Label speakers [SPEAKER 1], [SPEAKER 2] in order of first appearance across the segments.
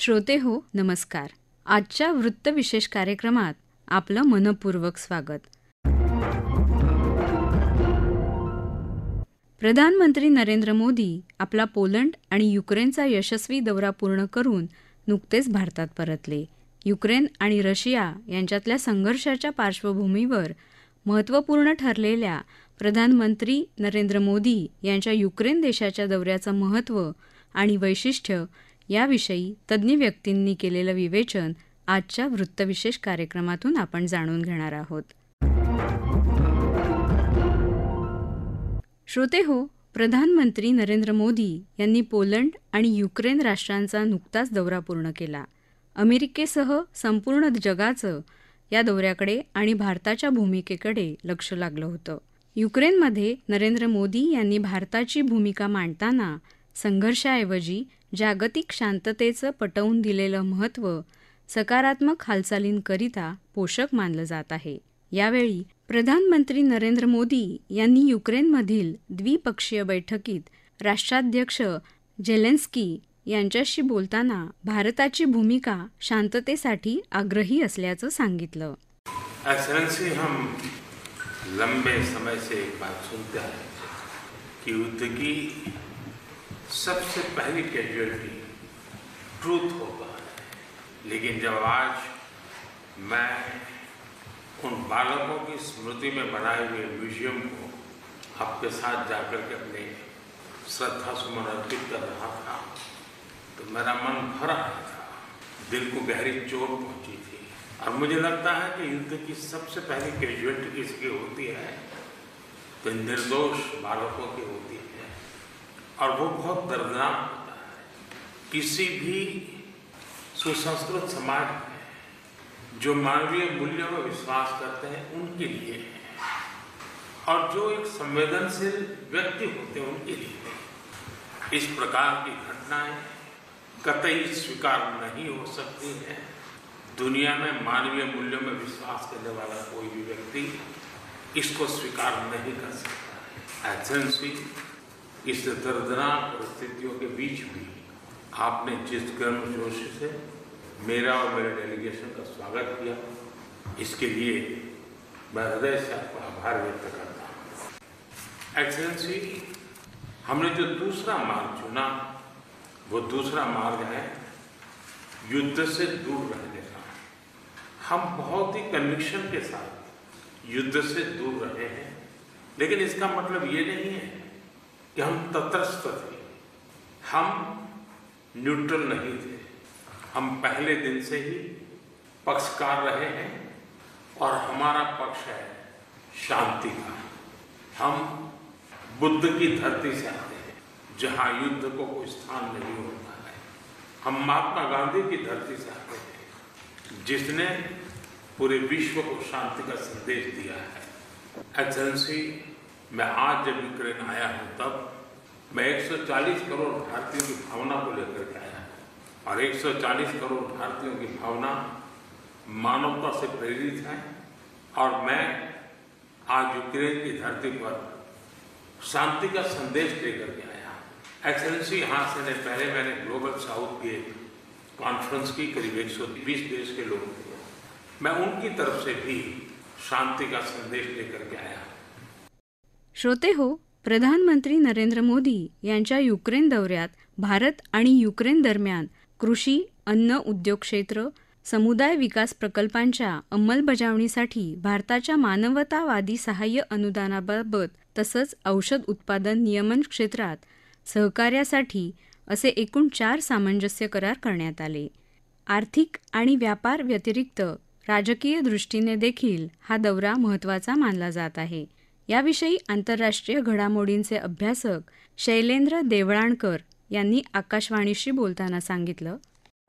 [SPEAKER 1] श्रोते हो, नमस्कार. आजच्या वृत्तविशेष कार्यक्रमात आपलं मनपूर्वक स्वागत. प्रधानमंत्री नरेंद्र मोदी आपला पोलंड आणि युक्रेनचा यशस्वी दौरा पूर्ण करून नुकतेच भारतात परतले. युक्रेन आणि रशिया यांच्यातल्या संघर्षाच्या पार्श्वभूमीवर महत्त्वपूर्ण ठरलेल्या प्रधानमंत्री नरेंद्र मोदी यांच्या युक्रेन देशाच्या दौऱ्याचं महत्त्व आणि वैशिष्ट्य याविषयी तज्ज्ञ व्यक्तींनी केलेलं विवेचन आजच्या वृत्तविशेष कार्यक्रमातून आपण जाणून घेणार आहोत. श्रोते हो, प्रधानमंत्री नरेंद्र मोदी यांनी पोलंड आणि युक्रेन राष्ट्रांचा नुकताच दौरा पूर्ण केला. अमेरिकेसह संपूर्ण जगाचं या दौऱ्याकडे आणि भारताच्या भूमिकेकडे लक्ष लागलं होतं. युक्रेनमध्ये नरेंद्र मोदी यांनी भारताची भूमिका मांडताना संघर्षाऐवजी जागतिक शांततेचं पटवून दिलेलं महत्त्व सकारात्मक हालचालींकरिता पोषक मानलं जात आहे. यावेळी प्रधानमंत्री नरेंद्र मोदी यांनी युक्रेनमधील द्विपक्षीय बैठकीत राष्ट्राध्यक्ष झेलेन्स्की यांच्याशी बोलताना भारताची भूमिका शांततेसाठी आग्रही असल्याचं सांगितलं.
[SPEAKER 2] एक्सेलेंसी, हम लंबे समय से एक बात सुनते हैं कि युद्ध की सबसे पहली कैजुअलिटी ट्रूथ होगा, लेकिन जब आज मैं उन बालकों की स्मृति में बनाए हुए म्यूजियम को आपके साथ जाकर के अपने श्रद्धा सुमन अर्पित कर रहा था तो मेरा मन भर आया था, दिल को गहरी चोट पहुंची थी. और मुझे लगता है कि युद्ध की सबसे पहली कैजुअलिटी किसकी होती है तो निर्दोष बालकों की होती है, और वो बहुत दर्दनाक होता है. किसी भी सुसंस्कृत समाज में जो मानवीय मूल्यों में विश्वास करते हैं उनके लिए है, और जो एक संवेदनशील व्यक्ति होते हैं उनके लिए इस प्रकार की घटनाएं कतई स्वीकार नहीं हो सकती हैं. दुनिया में मानवीय मूल्यों में विश्वास करने वाला कोई भी व्यक्ति इसको स्वीकार नहीं कर सकता है. एक्सेलेंसी, इस दर्दनाक परिस्थितियों के बीच भी आपने जिस गर्मजोशी से मेरा और मेरे डेलीगेशन का स्वागत किया, इसके लिए मैं हृदय से आपका आभार व्यक्त करता हूँ. एक्सेलेंसी, हमने जो दूसरा मार्ग चुना वो दूसरा मार्ग है युद्ध से दूर रहने का. हम बहुत ही कन्विक्शन के साथ युद्ध से दूर रहे हैं, लेकिन इसका मतलब ये नहीं है कि हम तटस्थ थे, हम न्यूट्रल नहीं थे. हम पहले दिन से ही पक्षकार रहे हैं और हमारा पक्ष है शांति का. हम बुद्ध की धरती से आते हैं जहाँ युद्ध को कोई स्थान नहीं होता है. हम महात्मा गांधी की धरती से आते हैं जिसने पूरे विश्व को शांति का संदेश दिया है. एक्सेलेंसी, मैं आज जब यूक्रेन आया हूँ तब मैं 140 करोड़ भारतीयों की भावना को लेकर के आया हूँ, और 140 करोड़ भारतीयों की भावना मानवता से प्रेरित है. और मैं आज यूक्रेन की धरती पर शांति का संदेश लेकर के आया. एक्सेलेंसी, यहाँ से पहले मैंने ग्लोबल साउथ की एक कॉन्फ्रेंस की, करीब 120 देश के लोग थे. मैं उनकी तरफ से भी शांति का संदेश लेकर के आया.
[SPEAKER 1] श्रोते हो, प्रधानमंत्री नरेंद्र मोदी यांच्या युक्रेन दौऱ्यात भारत आणि युक्रेन दरम्यान कृषी, अन्न उद्योग क्षेत्र, समुदाय विकास प्रकल्पांच्या अंमलबजावणीसाठी भारताच्या मानवतावादी सहाय्य अनुदानाबाबत तसंच औषध उत्पादन नियमन क्षेत्रात सहकार्यासाठी असे एकूण 4 सामंजस्य करार करण्यात आले. आर्थिक आणि व्यापार व्यतिरिक्त राजकीय दृष्टीने देखील हा दौरा महत्त्वाचा मानला जात आहे. याविषयी आंतरराष्ट्रीय घडामोडींचे अभ्यासक शैलेंद्र देवळाणकर यांनी आकाशवाणीशी बोलताना सांगितलं.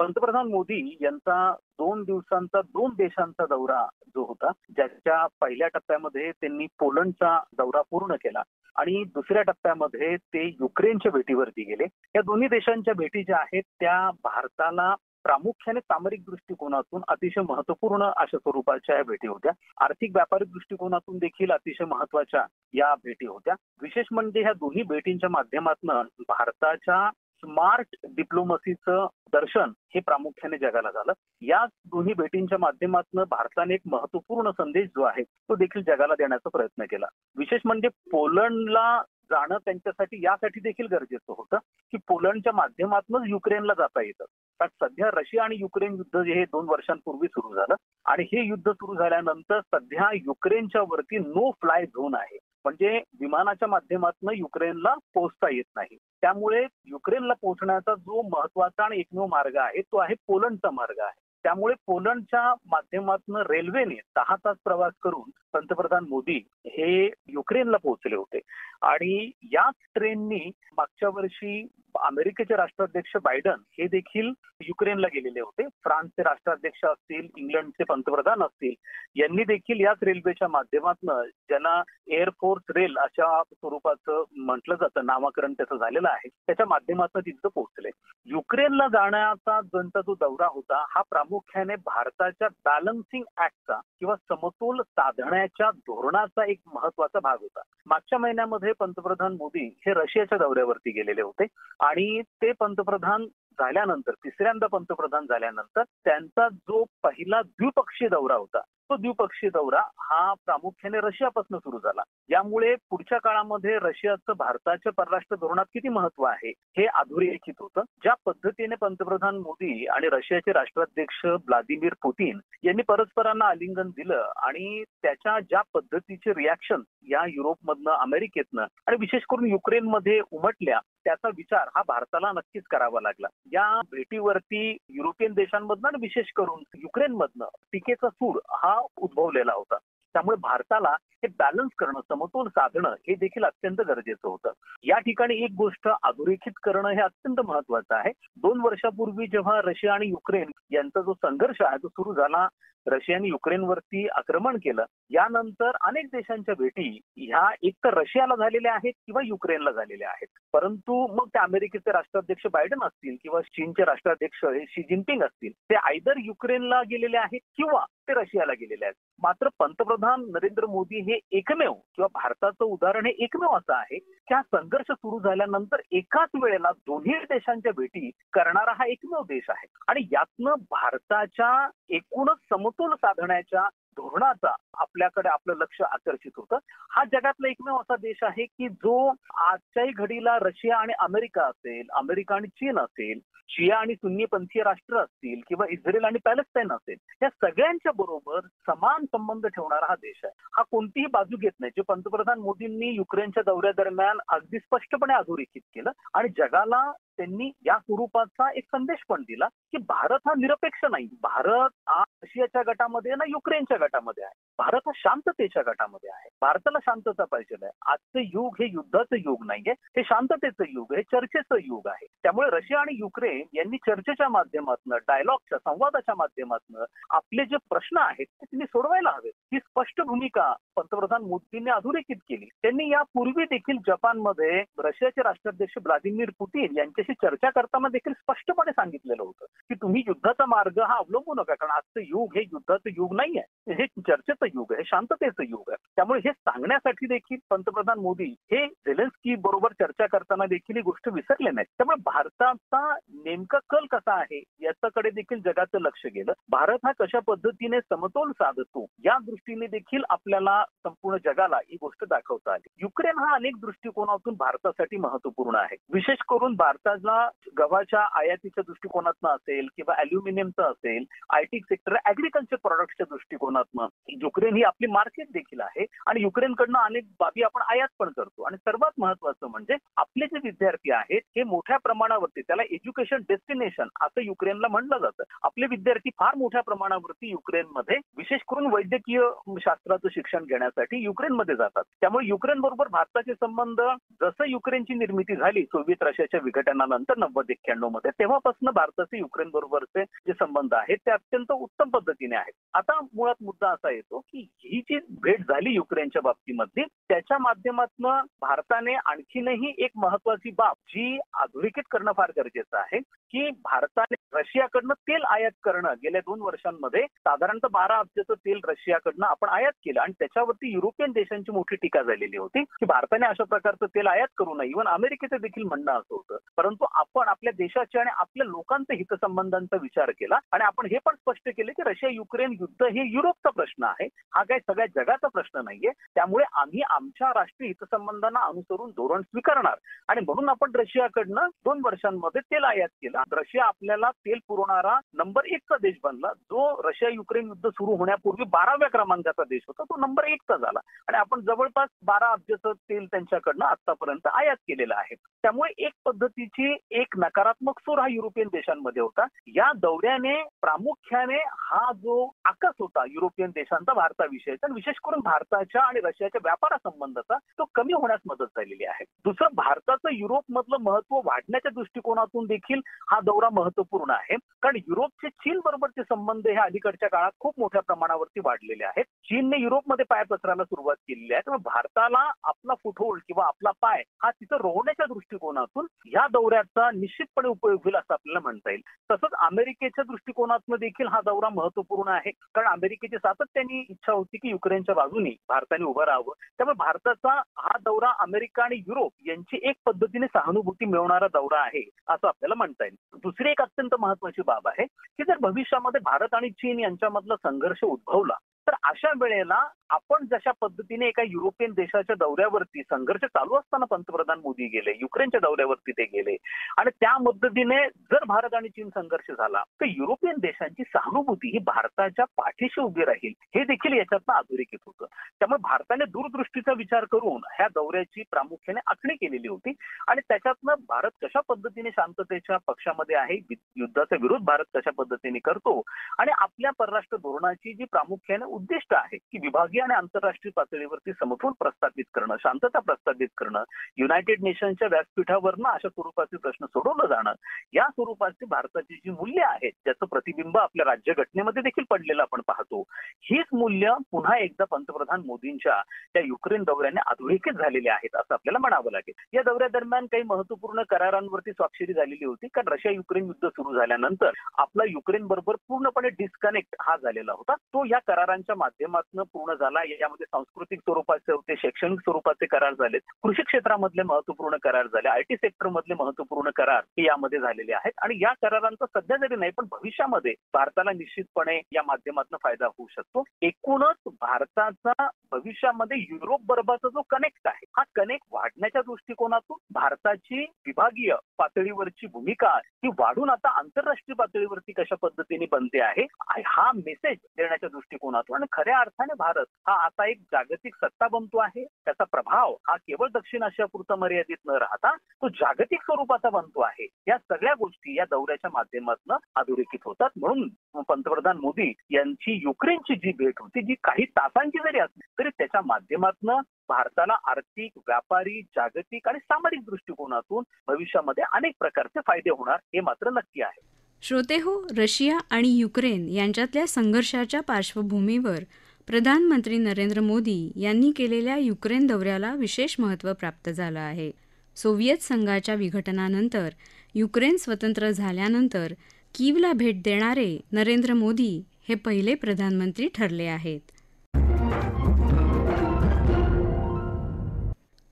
[SPEAKER 3] पंतप्रधान मोदी यांचा 2 दिवसांचा 2 देशांचा दौरा जो होता, ज्याच्या पहिल्या टप्प्यामध्ये त्यांनी पोलंडचा दौरा पूर्ण केला आणि दुसऱ्या टप्प्यामध्ये ते युक्रेनच्या भेटीवरती गेले. या दोन्ही देशांच्या भेटी ज्या आहेत त्या भारताला प्रामुख्याने सामरिक दृष्टिकोनातून अतिशय महत्वपूर्ण अशा स्वरूपाच्या या भेटी होत्या. आर्थिक व्यापारिक दृष्टिकोनातून देखील अतिशय महत्वाच्या या भेटी होत्या. विशेष म्हणजे ह्या दोन्ही भेटींच्या माध्यमातून भारताच्या स्मार्ट डिप्लोमसीचं दर्शन हे प्रामुख्याने जगाला झालं. या दोन्ही भेटींच्या माध्यमातून भारताने एक महत्वपूर्ण संदेश जो आहे तो देखील जगाला देण्याचा प्रयत्न केला. विशेष म्हणजे पोलंडला जाणं त्यांच्यासाठी यासाठी देखील गरजेचं होतं की पोलंडच्या माध्यमातूनच युक्रेनला जाता येतं. कारण सध्या रशिया आणि युक्रेन युद्ध जे हे 2 वर्षांपूर्वी सुरू झालं आणि हे युद्ध सुरू झाल्यानंतर सध्या युक्रेनच्या वरती नो फ्लाय झोन आहे. म्हणजे विमानाच्या माध्यमातून युक्रेनला पोहोचता येत नाही. त्यामुळे युक्रेनला पोहोचण्याचा जो महत्वाचा आणि एकमेव मार्ग आहे तो आहे पोलंडचा मार्ग आहे. त्यामुळे पोलंडच्या माध्यमातून रेल्वेने 10 तास प्रवास करून पंतप्रधान मोदी हे युक्रेनला पोहोचले होते. आणि याच ट्रेननी मागच्या वर्षी अमेरिकेचे राष्ट्राध्यक्ष बायडन हे देखील युक्रेनला गेलेले होते. फ्रान्सचे राष्ट्राध्यक्ष असतील, इंग्लंडचे पंतप्रधान असतील, यांनी देखील याच रेल्वेच्या माध्यमातून, ज्याला एअरफोर्स रेल अशा स्वरूपाचं म्हटलं जातं, नामकरण त्याचं झालेलं आहे, त्याच्या माध्यमातून तिथं पोहोचले. युक्रेनला जाण्याचा ज्यांचा जो दौरा होता हा प्रामुख्याने भारताच्या बॅलन्सिंग ऍक्टचा किंवा समतोल साधण्याच्या धोरणाचा एक महत्वाचा भाग होता. मागच्या महिन्यामध्ये पंतप्रधान मोदी हे रशियाच्या दौऱ्यावरती गेलेले होते आणि ते पंतप्रधान झाल्यानंतर, तिसऱ्यांदा पंतप्रधान झाल्यानंतर त्यांचा जो पहिला द्विपक्षीय दौरा होता तो द्विपक्षीय दौरा हा प्रामुख्याने रशियापासून सुरू झाला. यामुळे पुढच्या काळामध्ये रशियाचं भारताच्या परराष्ट्र धोरणात किती महत्व आहे हे अधोरेखित होतं. ज्या पद्धतीने पंतप्रधान मोदी आणि रशियाचे राष्ट्राध्यक्ष व्लादिमीर पुतीन यांनी परस्परांना आलिंगन दिलं आणि त्याच्या ज्या पद्धतीचे रिॲक्शन या युरोपमधनं, अमेरिकेतनं आणि विशेष करून युक्रेनमध्ये उमटल्या, त्याचा विचार हा भारताला नक्कीच करावा लागला. या भेटीवरती युरोपियन देशांमधनं आणि विशेष करून युक्रेनमधनं टीकेचा सूर हा उद्भवलेला होता. त्यामुळे भारताला हे बॅलन्स करणं, समतोल साधणं हे देखील अत्यंत गरजेचं होतं. या ठिकाणी एक गोष्ट अधोरेखित करणं हे अत्यंत महत्वाचं आहे. 2 वर्षापूर्वी जेव्हा रशिया आणि युक्रेन यांचा जो संघर्ष आहे तो सुरू झाला, रशियाने युक्रेनवरती आक्रमण केलं, यानंतर अनेक देशांच्या भेटी ह्या एक तर रशियाला झालेल्या आहेत किंवा युक्रेनला झालेल्या आहेत. परंतु मग ते अमेरिकेचे राष्ट्राध्यक्ष बायडन असतील किंवा चीनचे राष्ट्राध्यक्ष शी जिनपिंग असतील, ते आयदर युक्रेनला गेलेले आहेत किंवा ते रशियाला गेलेले आहेत. मात्र पंतप्रधान नरेंद्र मोदी हे एकमेव किंवा भारताचं उदाहरण हे एकमेव असं आहे की हा संघर्ष सुरू झाल्यानंतर एकाच वेळेला दोन्ही देशांच्या भेटी करणारा हा एकमेव देश आहे. आणि यातनं भारताच्या एकूणच समतोल साधण्याच्या धोरणाचा आपल्याकडे आपलं लक्ष आकर्षित होतं. हा जगातला एकमेव असा देश आहे की जो आजच्याही घडीला रशिया आणि अमेरिका असेल, अमेरिका आणि चीन असेल, शिया आणि सुन्नी पंथीय राष्ट्र असतील किंवा इस्रायल आणि पॅलेस्टाईन असेल, या सगळ्यांच्या बरोबर समान संबंध ठेवणारा हा देश आहे. हा कोणतीही बाजू घेत नाही. जे पंतप्रधान मोदींनी युक्रेनच्या दौऱ्यादरम्यान अगदी स्पष्टपणे अधोरेखित केलं आणि जगाला त्यांनी या स्वरूपाचा एक संदेश पण दिला की भारत हा निरपेक्ष नाही. भारत हा रशियाच्या गटामध्ये ना युक्रेनच्या गटामध्ये आहे. भारत हा शांततेच्या गटामध्ये आहे. भारताला शांतता पाहिजे आहे. आजचं युग हे युद्धाचं युग नाहीये, हे शांततेचं युग आहे, चर्चेचं युग आहे. त्यामुळे रशिया आणि युक्रेन यांनी चर्चेच्या माध्यमातून, डायलॉगच्या, संवादाच्या माध्यमातून आपले जे प्रश्न आहेत ते त्यांनी सोडवायला हवेत. ही स्पष्ट भूमिका पंतप्रधान मोदींनी अधोरेखित केली. त्यांनी यापूर्वी देखील जपानमध्ये रशियाचे राष्ट्राध्यक्ष व्लादिमीर पुतीन यांच्याशी चर्चा करताना देखील स्पष्टपणे सांगितलेलं होतं की तुम्ही युद्धाचा मार्ग हा अवलंबू नका, कारण आजचं युग हे युद्धाचं युग नाहीये, हे चर्चेचं युग आहे, शांततेचं युग आहे. त्यामुळे हे सांगण्यासाठी देखील पंतप्रधान मोदी हे झेलेन्स्की बरोबर चर्चा करताना देखील ही गोष्ट विसरले नाही. त्यामुळे भारताचा नेमका कल कसा आहे याच्याकडे देखील जगाचं लक्ष गेलं. भारत हा कशा पद्धतीने समतोल साधतो या दृष्टीने देखील आपल्याला संपूर्ण जगाला ही गोष्ट दाखवता आली. युक्रेन हा अनेक दृष्टिकोनातून भारतासाठी महत्वपूर्ण आहे. विशेष करून भारताला गव्हाच्या आयातीच्या दृष्टिकोनातून असेल किंवा अॅल्युमिनियमचं असेल, आयटी सेक्टर, ऍग्रिकल्चर प्रोडक्टच्या दृष्टिकोनातून युक्रेन ही आपली मार्केट देखील आहे आणि युक्रेनकडनं अनेक बाबी आपण आयात पण करतो. आणि सर्वात महत्वाचं म्हणजे आपले जे विद्यार्थी आहेत हे मोठ्या प्रमाणावरती, त्याला एज्युकेशन डेस्टिनेशन असं युक्रेनला म्हणलं जातं, आपले विद्यार्थी फार मोठ्या प्रमाणावरती युक्रेनमध्ये विशेष करून वैद्यकीय शास्त्राचं शिक्षण घेण्यासाठी युक्रेनमध्ये जातात. त्यामुळे युक्रेन बरोबर भारताचे संबंध, जसं युक्रेनची निर्मिती झाली सोव्हिएत रशियाच्या विघटनानंतर 90-91 मध्ये, तेव्हापासून भारताचे युक्रेन बरोबरचे जे संबंध आहेत ते अत्यंत उत्तम पद्धतीने आहेत. आता मुळात मुद्दा असा येतो की ही जी भेट झाली युक्रेनच्या बाबतीमध्ये, त्याच्या माध्यमातून भारताने आणखीनही एक महत्वाची बाब जी अधोरेखित करणं फार गरजेचं आहे की भारताने रशियाकडनं तेल आयात करणं गेल्या 2 वर्षांमध्ये साधारणतः 12 अब्जाचं तेल रशियाकडनं आपण आयात केलं आणि त्याच्यावरती युरोपियन देशांची मोठी टीका झालेली होती की भारताने अशा प्रकारचं तेल आयात करू नये. इव्हन अमेरिकेचं देखील म्हणणं असं होतं. परंतु आपण आपल्या देशाच्या आणि आपल्या लोकांच्या हितसंबंधांचा विचार केला आणि आपण हे पण स्पष्ट केले की रशिया युक्रेन युद्ध हे युरोपचा प्रश्न आहे, हा काही सगळ्या जगाचा प्रश्न नाहीये. त्यामुळे आम्ही आमच्या राष्ट्रीय हितसंबंधांना अनुसरून धोरण स्वीकारणार आणि म्हणून आपण रशियाकडनं 2 वर्षांमध्ये तेल आयात केलं. रशिया आपल्याला तेल पुरवणारा नंबर 1 चा देश बनला. जो रशिया युक्रेन युद्ध सुरू होण्यापूर्वी 12व्या क्रमांकाचा देश होता तो नंबर 1 चा झाला आणि आपण जवळपास 12 अब्जाचं तेल त्यांच्याकडनं आतापर्यंत आयात केलेलं आहे. त्यामुळे एक पद्धतीची एक नकारात्मक सूर हा युरोपियन देशांमध्ये होता. या दौऱ्याने प्रामुख्याने हा जो आकस होता युरोपियन देशांचा भारताविषयीचा, विशेष करून भारताच्या आणि रशियाच्या व्यापार संबंधाचा, तो कमी होण्यास मदत झालेली आहे. दुसरं, भारताचं युरोपमधलं महत्व वाढण्याच्या दृष्टिकोनातून देखील हा दौरा महत्वपूर्ण आहे. कारण युरोपचे चीन बरोबरचे संबंध हे अलीकडच्या काळात खूप मोठ्या प्रमाणावरती वाढलेले आहेत. चीनने युरोपमध्ये पाय पसरायला सुरुवात केलेली आहे. त्यामुळे भारताला आपला फुटहोल्ड किंवा आपला पाय हा तिथं रोवण्याच्या दृष्टिकोनातून या दौऱ्याचा निश्चितपणे उपयोग होईल असं आपल्याला म्हणता येईल. तसंच अमेरिकेच्या दृष्टिकोनातून देखील हा दौरा महत्वपूर्ण आहे. कारण अमेरिकेची सातत्याने इच्छा होती की युक्रेनच्या बाजूने भारताने उभं राहावं. त्यामुळे भारताचा हा दौरा अमेरिका आणि युरोप यांची एक पद्धतीने सहानुभूती मिळवणारा दौरा आहे असं आपल्याला म्हणता येईल. दुसरी एक अत्यंत महत्वाची बाब आहे की जर भविष्यामध्ये भारत आणि चीन यांच्यामधला संघर्ष उद्भवला तर अशा वेळेला आपण जशा पद्धतीने एका युरोपियन देशाच्या दौऱ्यावरती संघर्ष चालू असताना पंतप्रधान मोदी गेले, युक्रेनच्या दौऱ्यावरती ते गेले आणि त्या पद्धतीने जर भारत आणि चीन संघर्ष झाला तर युरोपियन देशांची सहानुभूती ही भारताच्या पाठीशी उभी राहील हे देखील याच्यातनं अधोरेखित होतं. त्यामुळे भारताने दूरदृष्टीचा विचार करून ह्या दौऱ्याची प्रामुख्याने आखणी केलेली होती आणि त्याच्यातनं भारत कशा पद्धतीने शांततेच्या पक्षामध्ये आहे, युद्धाचा विरोध भारत कशा पद्धतीने करतो आणि आपल्या परराष्ट्र धोरणाची जी प्रामुख्याने उद्दिष्ट आहे की विभागीय आणि आंतरराष्ट्रीय पातळीवरती समतोल प्रस्थापित करणं, शांतता प्रस्थापित करणं, युनायटेड नेशनच्या व्यासपीठावरनं अशा स्वरूपाचे प्रश्न सोडवलं जाणं, या स्वरूपाची भारताची जी मूल्य आहेत ज्याचं प्रतिबिंब आपल्या राज्यघटनेमध्ये देखील पडलेलं आपण पाहतो, हीच मूल्य पुन्हा एकदा पंतप्रधान मोदींच्या त्या युक्रेन दौऱ्याने अधोरेखित झालेली आहेत असं आपल्याला म्हणावं लागेल. या दौऱ्यादरम्यान काही महत्वपूर्ण करारांवरती स्वाक्षरी झालेली होती. कारण रशिया युक्रेन युद्ध सुरू झाल्यानंतर आपला युक्रेन बरोबर पूर्णपणे डिस्कनेक्ट हा झालेला होता. तो या करारांच्या माध्यमातून पूर्ण झाला. यामध्ये सांस्कृतिक स्वरूपाचे होते, शैक्षणिक स्वरूपाचे करार झाले, कृषी क्षेत्रामधले महत्वपूर्ण करार झाले, आयटी सेक्टर मधले महत्वपूर्ण करार हे यामध्ये झालेले आहेत आणि या करारांचा सध्या जरी नाही पण भविष्यामध्ये भारताला निश्चितपणे या माध्यमातून फायदा होऊ शकतो. एकूणच भारताचा भविष्यामध्ये युरोप बरोबरचा जो कनेक्ट आहे हा कनेक्ट वाढण्याच्या दृष्टिकोनातून भारताची विभागीय पातळीवरची भूमिका ही वाढून आता आंतरराष्ट्रीय पातळीवरती कशा पद्धतीने बनते आहे हा मेसेज देण्याच्या दृष्टिकोनातून आणि खऱ्या अर्थाने भारत हा आता एक जागतिक सत्ता बनतो आहे. त्याचा प्रभाव हा केवळ दक्षिण आशियापुरता मर्यादित न राहता तो जागतिक स्वरूपाचा बनतो आहे. या सगळ्या गोष्टी या दौऱ्याच्या माध्यमातून अधोरेखित होतात. म्हणून पंतप्रधान मोदी यांची युक्रेनची जी भेट होती जी काही तासांची जरी असली तरी त्याच्या माध्यमातून भारताला आर्थिक, व्यापारी, जागतिक आणि सामाजिक दृष्टिकोनातून भविष्यामध्ये अनेक प्रकारचे फायदे होणार हे मात्र नक्की आहे.
[SPEAKER 1] श्रोतेहो, रशिया आणि युक्रेन यांच्यातल्या संघर्षाच्या पार्श्वभूमीवर प्रधानमंत्री नरेंद्र मोदी यांनी केलेल्या युक्रेन दौऱ्याला विशेष महत्त्व प्राप्त झालं आहे. सोव्हिएत संघाच्या विघटनानंतर युक्रेन स्वतंत्र झाल्यानंतर कीवला भेट देणारे नरेंद्र मोदी हे पहिले प्रधानमंत्री ठरले आहेत.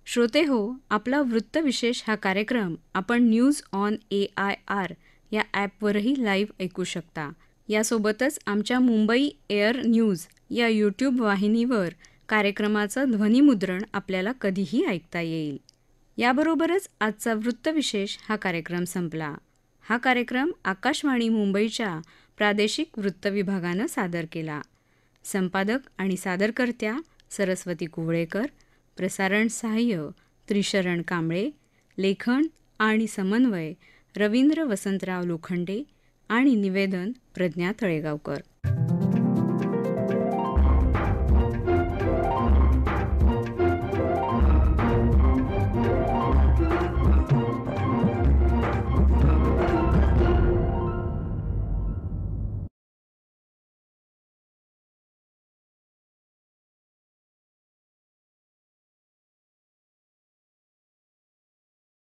[SPEAKER 1] श्रोतेहो, आपला वृत्तविशेष हा कार्यक्रम आपण न्यूज ऑन AIR या ॲपवरही लाईव्ह ऐकू शकता. यासोबतच आमच्या मुंबई एअर न्यूज या यूट्यूब वाहिनीवर कार्यक्रमाचं ध्वनिमुद्रण आपल्याला कधीही ऐकता येईल. याबरोबरच आजचा वृत्तविशेष हा कार्यक्रम संपला. हा कार्यक्रम आकाशवाणी मुंबईच्या प्रादेशिक वृत्तविभागानं सादर केला. संपादक आणि सादरकर्त्या सरस्वती कुवळेकर, प्रसारण सहाय्य त्रिशरण कांबळे, लेखन आणि समन्वय रवींद्र वसंतराव लोखंडे आणि निवेदन प्रज्ञा तळेगावकर.